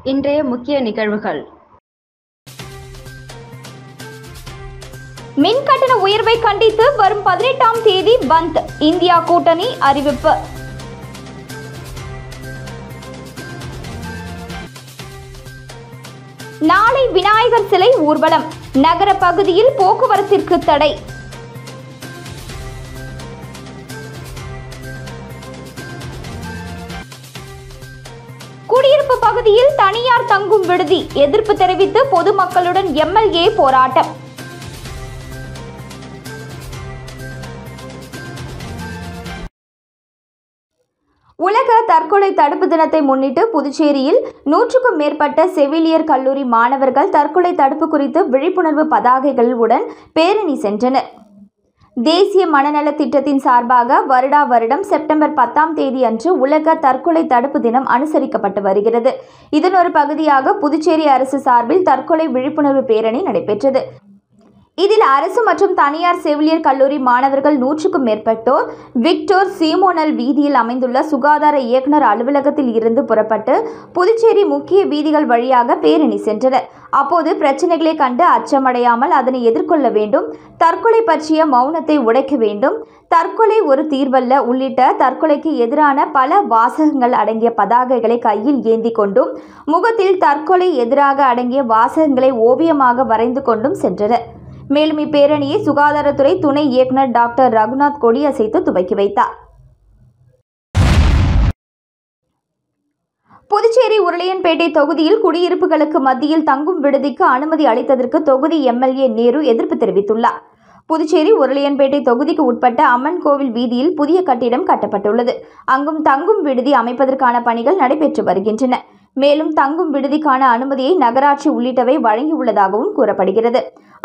இன்றைய முக்கிய நிகழ்வுகள். மின் கட்டண உயர்வை கண்டித்து வரும் 18ஆம் தேதி பந்த், இந்தியா கூட்டணி அறிவிப்பு. நாளை விநாயகர் சிலை ஊர்வலம், நகர பகுதியில் போக்குவரத்திற்கு தடை. குடியிருப்பு பகுதியில் தனியார் தங்கும் விடுதி, எதிர்ப்பு தெரிவித்து பொதுமக்களுடன் எம்எல்ஏ போராட்டம். உலக தற்கொலை தடுப்பு தினத்தை முன்னிட்டு புதுச்சேரியில் 100க்கும் மேற்பட்ட செவிலியர் கல்லூரி மாணவர்கள் தற்கொலை தடுப்பு குறித்து விழிப்புணர்வு பதாகைகளுடன் பேரணி சென்றனர். தேசிய மனநல திட்டத்தின் சார்பாக வருடம் செப்டம்பர் 10ஆம் தேதி அன்று உலக தற்கொலை தடுப்பு தினம் அனுசரிக்கப்பட்டு வருகிறது. இதன் ஒரு பகுதியாக புதுச்சேரி அரசு சார்பில் தற்கொலை விழிப்புணர்வு பேரணி நடைபெற்றது. இதில் அரசு மற்றும் தனியார் செவிலியர் கல்லூரி மாணவர்கள் 100க்கும் மேற்பட்டோர் விக்டோர் சீமோனல் வீதியில் அமைந்துள்ள சுகாதார இயக்குநர் அலுவலகத்தில் இருந்து புறப்பட்டு புதுச்சேரி முக்கிய வீதிகள் வழியாக பேரணி சென்றனர். அப்போது பிரச்சனைகளை கண்டு அச்சமடையாமல் அதனை எதிர்கொள்ள வேண்டும், தற்கொலை பற்றிய மௌனத்தை உடைக்க வேண்டும், தற்கொலை ஒரு தீர்வல்ல உள்ளிட்ட தற்கொலைக்கு எதிரான பல வாசகங்கள் அடங்கிய பதாகைகளை கையில் ஏந்தி கொண்டும் முகத்தில் தற்கொலை எதிராக அடங்கிய வாசகங்களை ஓவியமாக வரைந்து கொண்டும் சென்றனர். மேலும் இப்பேரணியை சுகாதாரத்துறை துணை இயக்குநர் டாக்டர் ரகுநாத் கொடியசைத்து துவக்கி வைத்தார். புதுச்சேரி உருளையன்பேட்டை தொகுதியில் குடியிருப்புகளுக்கு மத்தியில் தங்கும் விடுதிக்கு அனுமதி அளித்ததற்கு தொகுதி எம்எல்ஏ நேரு எதிர்ப்பு தெரிவித்துள்ளார். புதுச்சேரி உருளையன்பேட்டை தொகுதிக்கு உட்பட்ட அம்மன் கோவில் வீதியில் புதிய கட்டிடம் கட்டப்பட்டுள்ளது. அங்கும் தங்கும் விடுதி அமைப்பதற்கான பணிகள் நடைபெற்று வருகின்றன. மேலும் தங்கும் விடுதிக்கான அனுமதியை நகராட்சி உள்ளிட்டவை வழங்கியுள்ளதாகவும் கூறப்படுகிறது.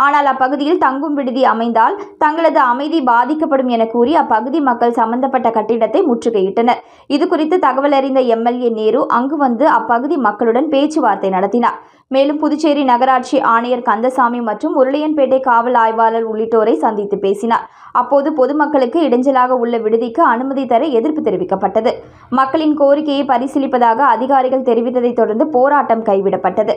ஆனால் அப்பகுதியில் தங்கும் விடுதி அமைந்தால் தங்களது அமைதி பாதிக்கப்படும் என கூறி அப்பகுதி மக்கள் சம்பந்தப்பட்ட கட்டிடத்தை முற்றுகையிட்டனர். இதுகுறித்து தகவல் அறிந்த எம்எல்ஏ நேரு அங்கு வந்து அப்பகுதி மக்களுடன் பேச்சுவார்த்தை நடத்தினார். மேலும் புதுச்சேரி நகராட்சி ஆணையர் கந்தசாமி மற்றும் உருளையன்பேட்டை காவல் ஆய்வாளர் உள்ளிட்டோரை சந்தித்து பேசினார். அப்போது பொதுமக்களுக்கு இடைஞ்சலாக உள்ள விடுதிக்கு அனுமதி தர எதிர்ப்பு தெரிவிக்கப்பட்டது. மக்களின் கோரிக்கையை பரிசீலிப்பதாக அதிகாரிகள் தெரிவித்ததை தொடர்ந்து போராட்டம் கைவிடப்பட்டது.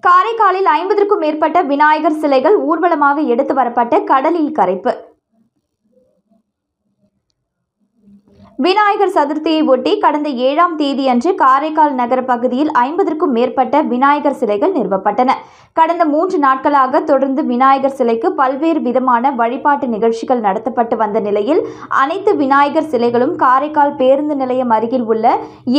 காரைக்காலில் 50க்கும் மேற்பட்ட விநாயகர் சிலைகள் ஊர்வலமாக எடுத்து வரப்பட்ட கடலில் கரைப்பு. விநாயகர் சதுர்த்தியை ஒட்டி கடந்த 7ஆம் தேதி அன்று காரைக்கால் நகர பகுதியில் 50க்கும் மேற்பட்ட விநாயகர் சிலைகள் நிறுவப்பட்டன. கடந்த 3 நாட்களாக தொடர்ந்து விநாயகர் சிலைக்கு பல்வேறு விதமான வழிபாட்டு நிகழ்ச்சிகள் நடத்தப்பட்டு வந்த நிலையில் அனைத்து விநாயகர் சிலைகளும் காரைக்கால் பேருந்து நிலையம் அருகில் உள்ள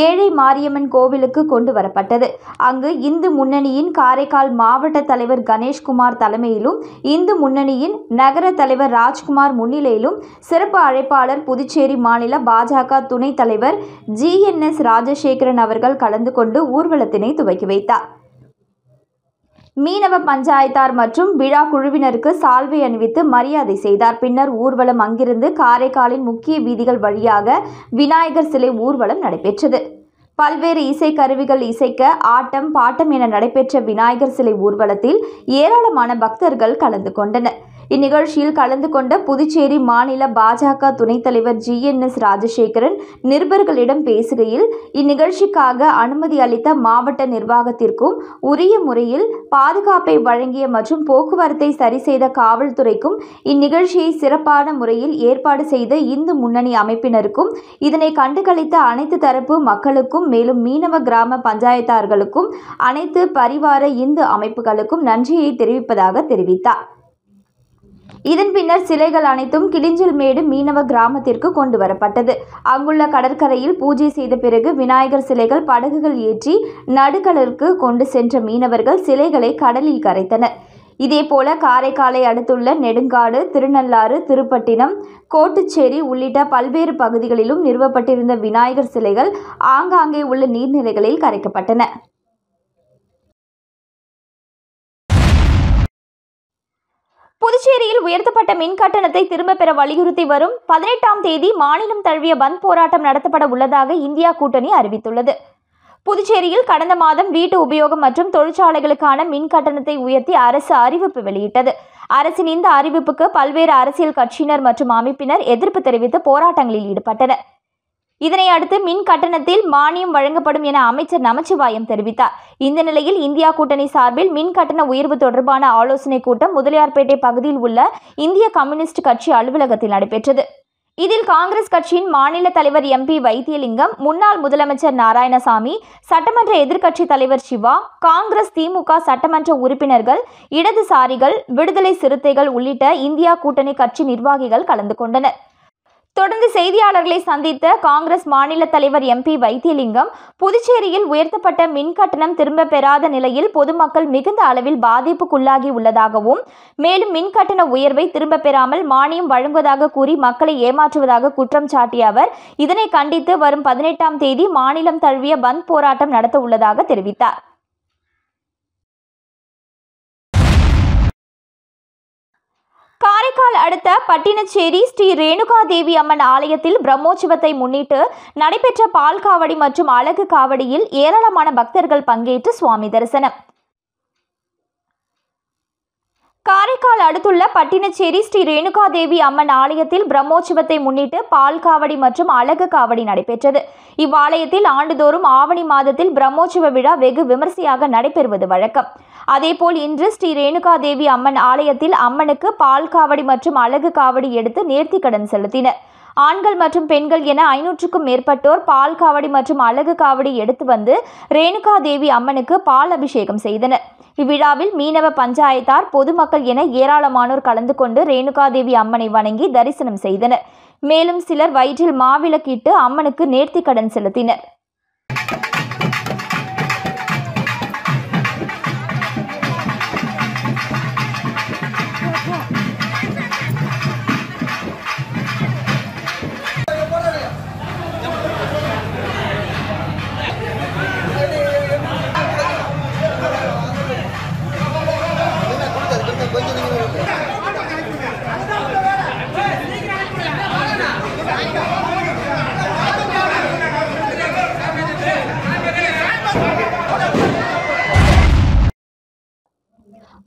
ஏழை மாரியம்மன் கோவிலுக்கு கொண்டு வரப்பட்டது. அங்கு இந்து முன்னணியின் காரைக்கால் மாவட்ட தலைவர் கணேஷ்குமார் தலைமையிலும் இந்து முன்னணியின் நகர தலைவர் ராஜ்குமார் முன்னிலையிலும் சிறப்பு அழைப்பாளர் புதுச்சேரி மாநில பாஜக துணைத் தலைவர் GNS ராஜசேகரன் அவர்கள் கலந்து கொண்டு ஊர்வலத்தினை துவக்கி வைத்தார். மீனவ பஞ்சாயத்தார் மற்றும் விழா குழுவினருக்கு சால்வை அணிவித்து மரியாதை செய்தார். பின்னர் ஊர்வலம் அங்கிருந்து காரைக்காலின் முக்கிய வீதிகள் வழியாக விநாயகர் சிலை ஊர்வலம் நடைபெற்றது. பல்வேறு இசைக்கருவிகள் இசைக்க ஆட்டம் பாட்டம் என நடைபெற்ற விநாயகர் சிலை ஊர்வலத்தில் ஏராளமான பக்தர்கள் கலந்து கொண்டனர். இந்நிகழ்ச்சியில் கலந்து கொண்ட புதுச்சேரி மாநில பாஜக துணைத் தலைவர் GNS ராஜசேகரன் நிருபர்களிடம் பேசுகையில், இந்நிகழ்ச்சிக்காக அனுமதி அளித்த மாவட்ட நிர்வாகத்திற்கும் உரிய முறையில் பாதுகாப்பை வழங்கிய மற்றும் போக்குவரத்தை சரி செய்த காவல்துறைக்கும் இந்நிகழ்ச்சியை சிறப்பான முறையில் ஏற்பாடு செய்த இந்து முன்னணி அமைப்பினருக்கும் இதனை கண்டுகளித்த அனைத்து தரப்பு மக்களுக்கும் மேலும் மீனவ கிராம பஞ்சாயத்தார்களுக்கும் அனைத்து பரிவார இந்து அமைப்புகளுக்கும் நன்றியை தெரிவிப்பதாக தெரிவித்தார். இதன் பின்னர் சிலைகள் அனைத்தும் கிளிஞ்சல்மேடு மீனவ கிராமத்திற்கு கொண்டு வரப்பட்டது. அங்குள்ள கடற்கரையில் பூஜை செய்த பிறகு விநாயகர் சிலைகள் படகுகள் ஏற்றி நடுக்கடலுக்கு கொண்டு சென்ற மீனவர்கள் சிலைகளை கடலில் கரைத்தனர். இதேபோல காரைக்காலை அடுத்துள்ள நெடுங்காடு, திருநள்ளாறு, திருப்பட்டினம், கோட்டுச்சேரி உள்ளிட்ட பல்வேறு பகுதிகளிலும் நிறுவப்பட்டிருந்த விநாயகர் சிலைகள் ஆங்காங்கே உள்ள நீர்நிலைகளில் கரைக்கப்பட்டன. புதுச்சேரியில் உயர்த்தப்பட்ட மின் கட்டணத்தை திரும்பப் பெற வலியுறுத்தி வரும் 18ஆம் தேதி மாநிலம் தழுவிய பந்த் போராட்டம் நடத்தப்பட உள்ளதாக இந்தியா கூட்டணி அறிவித்துள்ளது. புதுச்சேரியில் கடந்த மாதம் வீட்டு உபயோகம் மற்றும் தொழிற்சாலைகளுக்கான மின் கட்டணத்தை உயர்த்தி அரசு அறிவிப்பு வெளியிட்டது. அரசின் இந்த அறிவிப்புக்கு பல்வேறு அரசியல் கட்சியினர் மற்றும் அமைப்பினர் எதிர்ப்பு தெரிவித்து போராட்டங்களில் ஈடுபட்டனர். இதனை அடுத்து மின் கட்டணத்தில் மானியம் வழங்கப்படும் என அமைச்சர் நமச்சிவாயம் தெரிவித்தார். இந்த நிலையில் இந்தியா கூட்டணி சார்பில் மின் கட்டண உயர்வு தொடர்பான ஆலோசனைக் கூட்டம் முதலியார்பேட்டை பகுதியில் உள்ள இந்திய கம்யூனிஸ்ட் கட்சி அலுவலகத்தில் நடைபெற்றது. இதில் காங்கிரஸ் கட்சியின் மாநில தலைவர் MP வைத்தியலிங்கம், முன்னாள் முதலமைச்சர் நாராயணசாமி, சட்டமன்ற எதிர்க்கட்சித் தலைவர் சிவா, காங்கிரஸ் திமுக சட்டமன்ற உறுப்பினர்கள், இடதுசாரிகள், விடுதலை சிறுத்தைகள் உள்ளிட்ட இந்தியா கூட்டணி கட்சி நிர்வாகிகள் கலந்து கொண்டனர். தொடர்ந்து செய்தியாளர்களை சந்தித்த காங்கிரஸ் மாநில தலைவர் MP வைத்தியலிங்கம், புதுச்சேரியில் உயர்த்தப்பட்ட மின் கட்டணம் திரும்ப பெறாத நிலையில் பொதுமக்கள் மிகுந்த அளவில் பாதிப்புக்குள்ளாகி உள்ளதாகவும், மேலும் மின் கட்டண உயர்வை திரும்ப பெறாமல் மானியம் வழங்குவதாக கூறி மக்களை ஏமாற்றுவதாக குற்றம் சாட்டிய அவர், இதனை கண்டித்து வரும் 18ஆம் தேதி மாநிலம் தழுவிய பந்த் போராட்டம் நடத்த உள்ளதாக தெரிவித்தார். காரைக்கால் அடுத்த பட்டினச்சேரி ஸ்ரீ ரேணுகா தேவி அம்மன் ஆலயத்தில் பிரம்மோற்சவத்தை முன்னிட்டு நடைபெற்ற பால் காவடி மற்றும் அழகு காவடியில் ஏராளமான பக்தர்கள் பங்கேற்று சுவாமி தரிசனம். காரைக்கால் அடுத்துள்ள பட்டினச்சேரி ஸ்ரீ ரேணுகா தேவி அம்மன் ஆலயத்தில் பிரம்மோற்சவத்தை முன்னிட்டு பால் காவடி மற்றும் அழகு காவடி நடைபெற்றது. இவ்வாலயத்தில் ஆண்டுதோறும் ஆவணி மாதத்தில் பிரம்மோற்சவ விழா வெகு விமரிசையாக நடைபெறுவது வழக்கம். அதேபோல் இன்று ஸ்ரீ ரேணுகா தேவி அம்மன் ஆலயத்தில் அம்மனுக்கு பால் காவடி மற்றும் அழகு காவடி எடுத்து நேர்த்திக்கடன் செலுத்தினர். ஆண்கள் மற்றும் பெண்கள் என 500க்கும் மேற்பட்டோர் பால் காவடி மற்றும் அழகு காவடி எடுத்து வந்து ரேணுகா தேவி அம்மனுக்கு பால் அபிஷேகம் செய்தனர். இவ்விழாவில் மீனவ பஞ்சாயத்தார், பொதுமக்கள் என ஏராளமானோர் கலந்து கொண்டு ரேணுகா தேவி அம்மனை வணங்கி தரிசனம் செய்தனர். மேலும் சிலர் வயிற்றில் மாவிளக்கிட்டு அம்மனுக்கு நேர்த்திக்கடன் செலுத்தினர்.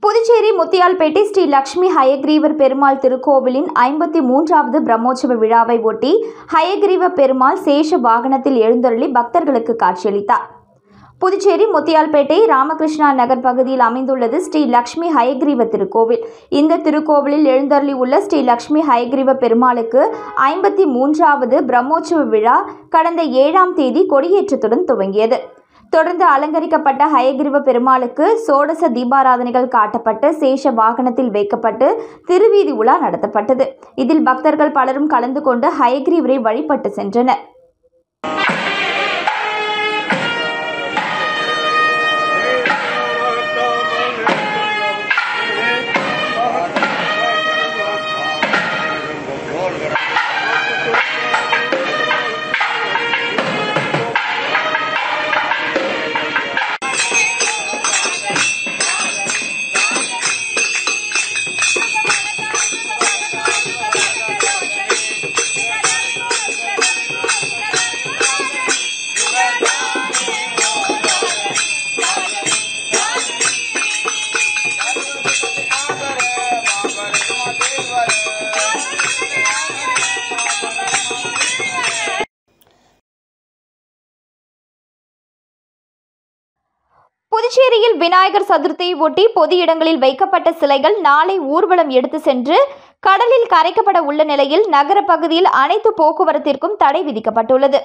புதுச்சேரி முத்தியால்பேட்டை ஸ்ரீ லட்சுமி ஹயக்ரீவர் பெருமாள் திருக்கோவிலின் 53வது பிரம்மோற்சவ விழாவை ஒட்டி ஹயக்ரீவ பெருமாள் சேஷ வாகனத்தில் எழுந்தருளி பக்தர்களுக்கு காட்சியளித்தார். புதுச்சேரி முத்தியால்பேட்டை ராமகிருஷ்ணா நகர் பகுதியில் அமைந்துள்ளது ஸ்ரீ லட்சுமி ஹயக்ரீவ திருக்கோவில். இந்த திருக்கோவிலில் எழுந்தருளி உள்ள ஸ்ரீ லட்சுமி ஹயக்ரீவ பெருமாளுக்கு 53வது பிரம்மோற்சவ விழா கடந்த 7ஆம் தேதி கொடியேற்றத்துடன் துவங்கியது. தொடர்ந்து அலங்கரிக்கப்பட்ட ஹயக்ரீவ பெருமாளுக்கு சோடச தீபாராதனைகள் காட்டப்பட்டு சேஷ வாகனத்தில் வைக்கப்பட்டு திருவீதி உலா நடத்தப்பட்டது. இதில் பக்தர்கள் பலரும் கலந்து கொண்டு ஹயக்ரீவரை வழிபட்டு சென்றனர். புதுச்சேரியில் விநாயகர் சதுர்த்தியை ஒட்டி பொது இடங்களில் வைக்கப்பட்ட சிலைகள் நாளை ஊர்வலம் எடுத்து சென்று கடலில் கரைக்கப்பட உள்ள நிலையில் நகர பகுதியில் அனைத்து போக்குவரத்திற்கும் தடை விதிக்கப்பட்டுள்ளது.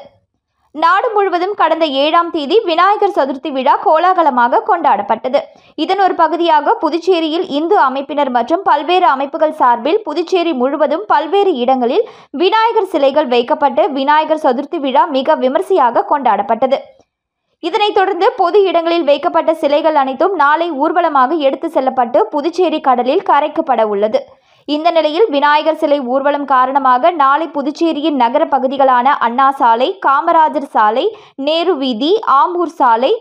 நாடு முழுவதும் கடந்த 7ஆம் தேதி விநாயகர் சதுர்த்தி விழா கோலாகலமாக கொண்டாடப்பட்டது. இதன் ஒரு பகுதியாக புதுச்சேரியில் இந்து அமைப்பினர் மற்றும் பல்வேறு அமைப்புகள் சார்பில் புதுச்சேரி முழுவதும் பல்வேறு இடங்களில் விநாயகர் சிலைகள் வைக்கப்பட்டு விநாயகர் சதுர்த்தி விழா மிக விமரிசையாக கொண்டாடப்பட்டது. இதனைத் தொடர்ந்து பொது இடங்களில் வைக்கப்பட்ட சிலைகள் அனைத்தும் நாளை ஊர்வலமாக எடுத்து செல்லப்பட்டு புதுச்சேரி கடலில் கரைக்கப்பட உள்ளது. இந்த நிலையில் விநாயகர் சிலை ஊர்வலம் காரணமாக நாளை புதுச்சேரியின் நகர பகுதிகளான அண்ணா சாலை, காமராஜர் சாலை, நேரு வீதி, ஆம்பூர் சாலை,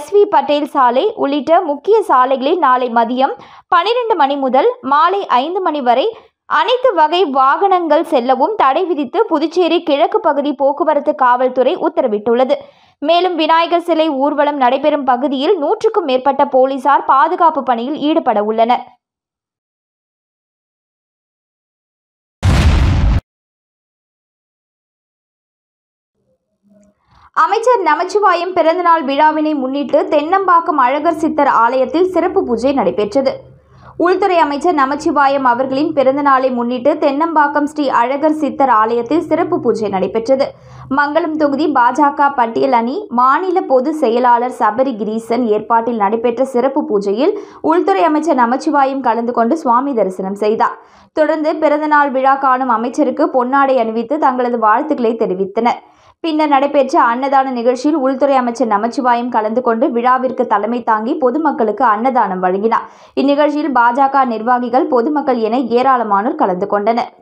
SV பட்டேல் சாலை உள்ளிட்ட முக்கிய சாலைகளில் நாளை மதியம் 12 மணி முதல் மாலை 5 மணி வரை அனைத்து வகை வாகனங்கள் செல்லவும் தடை விதித்து புதுச்சேரி கிழக்கு பகுதி போக்குவரத்து காவல்துறை உத்தரவிட்டுள்ளது. மேலும் விநாயகர் சிலை ஊர்வலம் நடைபெறும் பகுதியில் 100க்கும் மேற்பட்ட போலீசார் பாதுகாப்பு பணியில் ஈடுபட உள்ளனர். அமைச்சர் நமச்சிவாயம் பிறந்தநாள் விழாவினை முன்னிட்டு தென்னம்பாக்கம் அழகர் சித்தர் ஆலயத்தில் சிறப்பு பூஜை நடைபெற்றது. உள்துறை அமைச்சர் நமச்சிவாயம் அவர்களின் பிறந்தநாளை முன்னிட்டு தென்னம்பாக்கம் ஸ்ரீ அழகர் சித்தர் ஆலயத்தில் சிறப்பு பூஜை நடைபெற்றது. மங்களம் தொகுதி பாஜக பட்டியல் அணி மாநில பொதுச் செயலாளர் சபரி கிரீசன் ஏற்பாட்டில் நடைபெற்ற சிறப்பு பூஜையில் உள்துறை அமைச்சர் நமச்சிவாயம் கலந்து கொண்டு சுவாமி தரிசனம் செய்தார். தொடர்ந்து பிறந்தநாள் விழா காணும் அமைச்சருக்கு பொன்னாடை அணிவித்து தங்களது வாழ்த்துக்களை தெரிவித்தனர். பின்னர் நடைபெற்ற அன்னதான நிகழ்ச்சியில் உள்துறை அமைச்சர் நமச்சிவாயம் கலந்து கொண்டு விழாவிற்கு தலைமை தாங்கி பொதுமக்களுக்கு அன்னதானம் வழங்கினார். இந்நிகழ்ச்சியில் பாஜக நிர்வாகிகள், பொதுமக்கள் என ஏராளமானோர் கலந்து கொண்டனர்.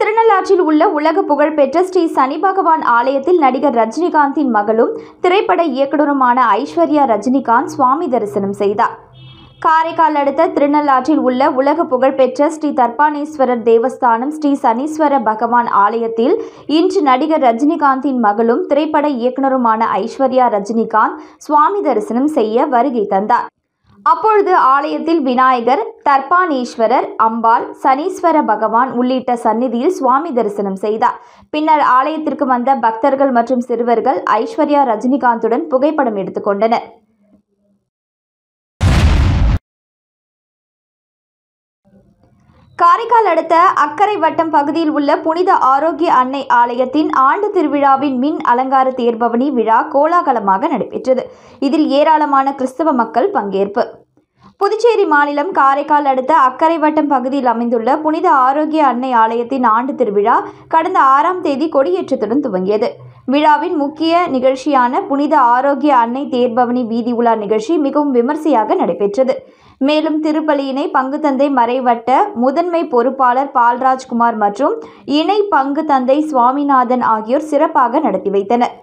திருநள்ளாற்றில் உள்ள உலக புகழ்பெற்ற ஸ்ரீ சனி பகவான் ஆலயத்தில் நடிகர் ரஜினிகாந்தின் மகளும் திரைப்பட இயக்குநருமான ஐஸ்வர்யா ரஜினிகாந்த் சுவாமி தரிசனம் செய்தார். காரைக்கால் அடுத்த திருநள்ளாற்றில் உள்ள உலக புகழ்பெற்ற ஸ்ரீ தர்பானேஸ்வரர் தேவஸ்தானம் ஸ்ரீ சனீஸ்வர பகவான் ஆலயத்தில் இன்று நடிகர் ரஜினிகாந்தின் மகளும் திரைப்பட இயக்குநருமான ஐஸ்வர்யா ரஜினிகாந்த் சுவாமி தரிசனம் செய்ய வருகை தந்தார். அப்பொழுது ஆலயத்தில் விநாயகர், தர்பானேஸ்வரர், அம்பாள், சனீஸ்வர பகவான் உள்ளிட்ட சந்நிதியில் சுவாமி தரிசனம் செய்தார். பின்னர் ஆலயத்திற்கு வந்த பக்தர்கள் மற்றும் சிறுவர்கள் ஐஸ்வர்யா ரஜினிகாந்துடன் புகைப்படம் எடுத்துக்கொண்டனர். காரைக்கால் அடுத்த அக்கரை வட்டம் பகுதியில் உள்ள புனித ஆரோக்கிய அன்னை ஆலயத்தின் ஆண்டு திருவிழாவின் மின் அலங்கார தேர்பவனி விழா கோலாகலமாக நடைபெற்றது. இதில் ஏராளமான கிறிஸ்தவ மக்கள் பங்கேற்பு. புதுச்சேரி மாநிலம் காரைக்கால் அடுத்த அக்கரை வட்டம் பகுதியில் அமைந்துள்ள புனித ஆரோக்கிய அன்னை ஆலயத்தின் ஆண்டு திருவிழா கடந்த 6ஆம் தேதி கொடியேற்றத்துடன் துவங்கியது. விழாவின் முக்கிய நிகழ்ச்சியான புனித ஆரோக்கிய அன்னை தேர்பவனி வீதி உலா நிகழ்ச்சி மிகவும் விமர்சையாக நடைபெற்றது. மேலும் திருப்பலியினை பங்கு தந்தை மறைவட்ட முதன்மை பொறுப்பாளர் பால்ராஜ்குமார் மற்றும் இணை பங்கு தந்தை சுவாமிநாதன் ஆகியோர் சிறப்பாக நடத்தி வைத்தனர்.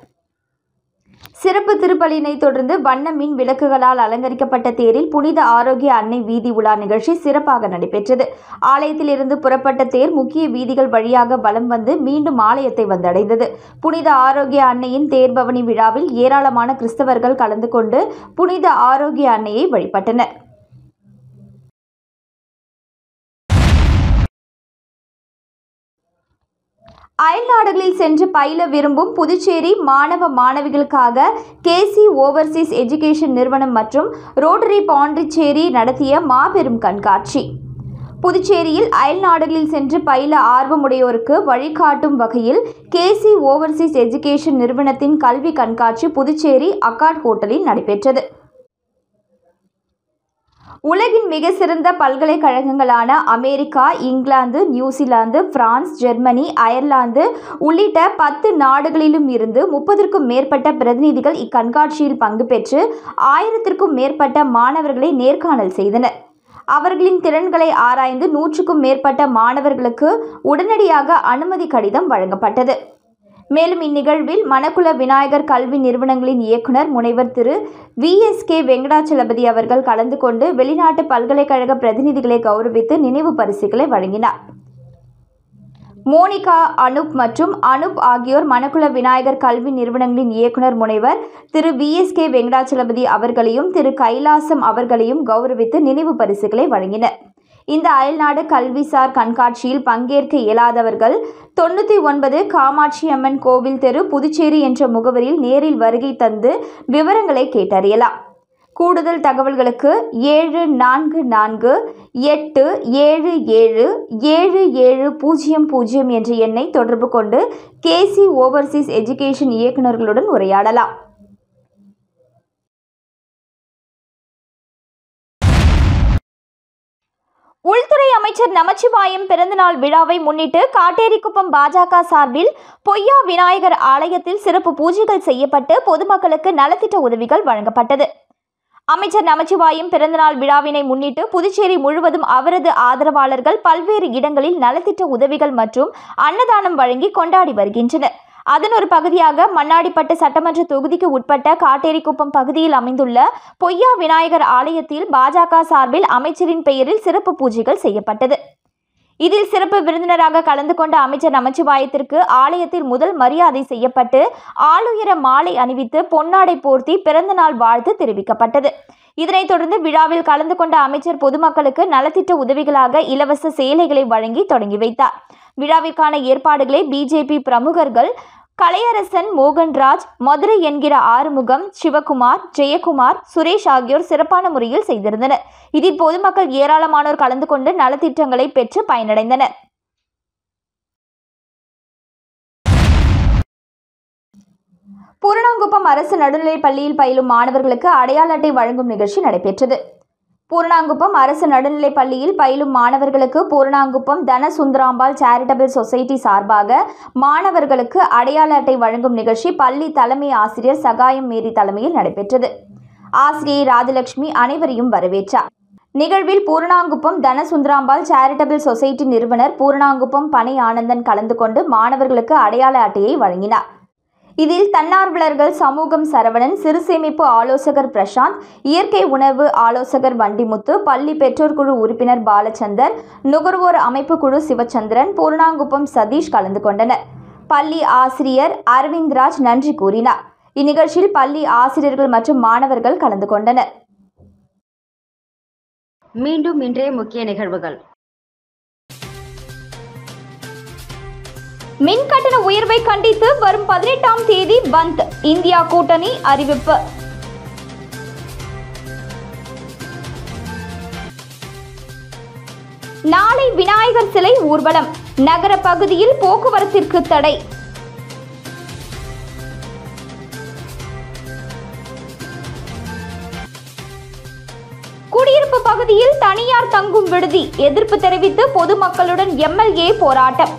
சிறப்பு திருப்பலியினை தொடர்ந்து வண்ண மின் விளக்குகளால் அலங்கரிக்கப்பட்ட தேரில் புனித ஆரோக்கிய அன்னை வீதி உலா நிகழ்ச்சி சிறப்பாக நடைபெற்றது. ஆலயத்தில் இருந்து புறப்பட்ட தேர் முக்கிய வீதிகள் வழியாக வலம் வந்து மீண்டும் ஆலயத்தை வந்தடைந்தது. புனித ஆரோக்கிய அன்னையின் தேர்பவனி விழாவில் ஏராளமான கிறிஸ்தவர்கள் கலந்து கொண்டு புனித ஆரோக்கிய அன்னையை வழிபட்டனர். அயல் நாடுகளில் சென்று பயில விரும்பும் புதுச்சேரி மாணவ மாணவிகளுக்காக கேசி ஓவர்சீஸ் எஜுகேஷன் நிறுவனம் மற்றும் ரோட்டரி பாண்டிச்சேரி நடத்திய மாபெரும் கண்காட்சி. புதுச்சேரியில் அயல் நாடுகளில் சென்று பயில ஆர்வமுடையோருக்கு வழிகாட்டும் வகையில் கேசி ஓவர்சீஸ் எஜுகேஷன் நிறுவனத்தின் கல்வி கண்காட்சி புதுச்சேரி அக்கார்ட் ஹோட்டலில் நடைபெற்றது. உலகின் மிக சிறந்த பல்கலைக்கழகங்களான America, England, New Zealand, France, Germany, Ireland உள்ளிட்ட 10 நாடுகளிலும் இருந்து 30க்கும் மேற்பட்ட பிரதிநிதிகள் இக்கண்காட்சியில் பங்கு பெற்று 1000க்கும் மேற்பட்ட மாணவர்களை நேர்காணல் செய்தனர். அவர்களின் திறன்களை ஆராய்ந்து 100க்கும் மேற்பட்ட மாணவர்களுக்கு உடனடியாக அனுமதி கடிதம் வழங்கப்பட்டது. மேலும் இந்நிகழ்வில் மணக்குள விநாயகர் கல்வி நிறுவனங்களின் இயக்குனர் முனைவர் திரு VSK வெங்கடாச்சலபதி அவர்கள் கலந்து கொண்டு வெளிநாட்டு பல்கலைக்கழக பிரதிநிதிகளை கௌரவித்து நினைவு பரிசுகளை வழங்கினார். மோனிகா, அனுப் மற்றும் அனுப் ஆகியோர் மணக்குள விநாயகர் கல்வி நிறுவனங்களின் இயக்குனர் முனைவர் திரு VSK வெங்கடாச்சலபதி அவர்களையும் திரு கைலாசம் அவர்களையும் கௌரவித்து நினைவு பரிசுகளை வழங்கினர். இந்த அயல்நாடு கல்விசார் கண்காட்சியில் பங்கேற்க இயலாதவர்கள் 99 காமாட்சி அம்மன் கோவில் தெரு, புதுச்சேரி என்ற முகவரியில் நேரில் வருகை தந்து விவரங்களை கேட்டறியலாம். கூடுதல் தகவல்களுக்கு 7448777700 என்ற எண்ணை தொடர்பு கொண்டு கேசி ஓவர்சீஸ் எஜுகேஷன் இயக்குநர்களுடன் உரையாடலாம். உள்துறை அமைச்சர் நமச்சிவாயம் பிறந்தநாள் விழாவை முன்னிட்டு காட்டேரிக்குப்பம் பாஜக சார்பில் பொய்யா விநாயகர் ஆலயத்தில் சிறப்பு பூஜைகள் செய்யப்பட்டு பொதுமக்களுக்கு நலத்திட்ட உதவிகள் வழங்கப்பட்டது. அமைச்சர் நமச்சிவாயம் பிறந்தநாள் விழாவினை முன்னிட்டு புதுச்சேரி முழுவதும் அவரது ஆதரவாளர்கள் பல்வேறு இடங்களில் நலத்திட்ட உதவிகள் மற்றும் அன்னதானம் வழங்கி கொண்டாடி வருகின்றனர். அதன் ஒரு பகுதியாக மண்ணாடிப்பட்டு சட்டமன்ற தொகுதிக்கு உட்பட்ட காட்டேரிக்குப்பம் பகுதியில் அமைந்துள்ள பொய்யா விநாயகர் ஆலயத்தில் பாஜக சார்பில் அமைச்சரின் பெயரில் சிறப்பு பூஜைகள் செய்யப்பட்டது. இதில் சிறப்பு விருந்தினராக கலந்து கொண்ட அமைச்சர் நமச்சிவாயத்திற்கு ஆலயத்தில் முதல் மரியாதை செய்யப்பட்டு ஆளுயர மாலை அணிவித்து பொன்னாடை போர்த்தி பிறந்தநாள் வாழ்த்து தெரிவிக்கப்பட்டது. இதனைத் தொடர்ந்து விழாவில் கலந்து கொண்ட அமைச்சர் பொதுமக்களுக்கு நலத்திட்ட உதவிகளாக இலவச சேலைகளை வழங்கி தொடங்கி வைத்தார். விழாவிற்கான ஏற்பாடுகளை பிஜேபி பிரமுகர்கள் கலையரசன், மோகன்ராஜ், மதுரை என்கிற ஆறுமுகம், சிவகுமார், ஜெயக்குமார், சுரேஷ் ஆகியோர் சிறப்பான முறையில் செய்திருந்தனர். இதில் பொதுமக்கள் ஏராளமானோர் கலந்து கொண்டு நலத்திட்டங்களை பெற்று பயனடைந்தனர். பூரணாங்குப்பம் அரசு நடுநிலைப் பள்ளியில் பயிலும் மாணவர்களுக்கு அடையாள அட்டை வழங்கும் நிகழ்ச்சி நடைபெற்றது. பூரணாங்குப்பம் அரசு நடுநிலைப் பள்ளியில் பயிலும் மாணவர்களுக்கு பூரணாங்குப்பம் தனசுந்தராம்பாள் சேரிட்டபிள் சொசைட்டி சார்பாக மாணவர்களுக்கு அடையாள அட்டை வழங்கும் நிகழ்ச்சி பள்ளி தலைமை ஆசிரியர் சகாயம் மேரி தலைமையில் நடைபெற்றது. ஆசிரியை ராஜலட்சுமி அனைவரையும் வரவேற்றார். நிகழ்வில் பூரணாங்குப்பம் தனசுந்தராம்பாள் சேரிட்டபிள் சொசைட்டி நிறுவனர் பூரணாங்குப்பம் பனை ஆனந்தன் கலந்து கொண்டு மாணவர்களுக்கு அடையாள அட்டையை வழங்கினார். இதில் தன்னார்வலர்கள் சமூகம் சரவணன், சிறுசேமிப்பு ஆலோசகர் பிரசாந்த், இயற்கை உணவு ஆலோசகர் வண்டிமுத்து, பள்ளி பெற்றோர் குழு உறுப்பினர் பாலச்சந்தர், நுகர்வோர் அமைப்பு குழு சிவச்சந்திரன், பூரணாங்குப்பம் சதீஷ் கலந்து கொண்டனர். பள்ளி ஆசிரியர் அரவிந்த்ராஜ் நன்றி கூறினார். இந்நிகழ்ச்சியில் பள்ளி ஆசிரியர்கள் மற்றும் மாணவர்கள் கலந்து கொண்டனர். மீண்டும் இன்றைய முக்கிய நிகழ்வுகள். மின் கட்டண உயர்வை கண்டித்து வரும் 18ஆம் தேதி பந்த், இந்தியா கூட்டணி அறிவிப்பு. நாளை விநாயகர் சிலை ஊர்வலம், நகர பகுதியில் போக்குவரத்திற்கு தடை. குடியிருப்பு பகுதியில் தனியார் தங்கும் விடுதி எதிர்ப்பு தெரிவித்து பொதுமக்களுடன் எம்எல்ஏ போராட்டம்.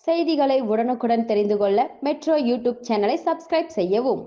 செய்திகளை உடனுக்குடன் தெரிந்து கொள்ள மெட்ரோ யூடியூப் சேனலை சப்ஸ்கிரைப் செய்யவும்.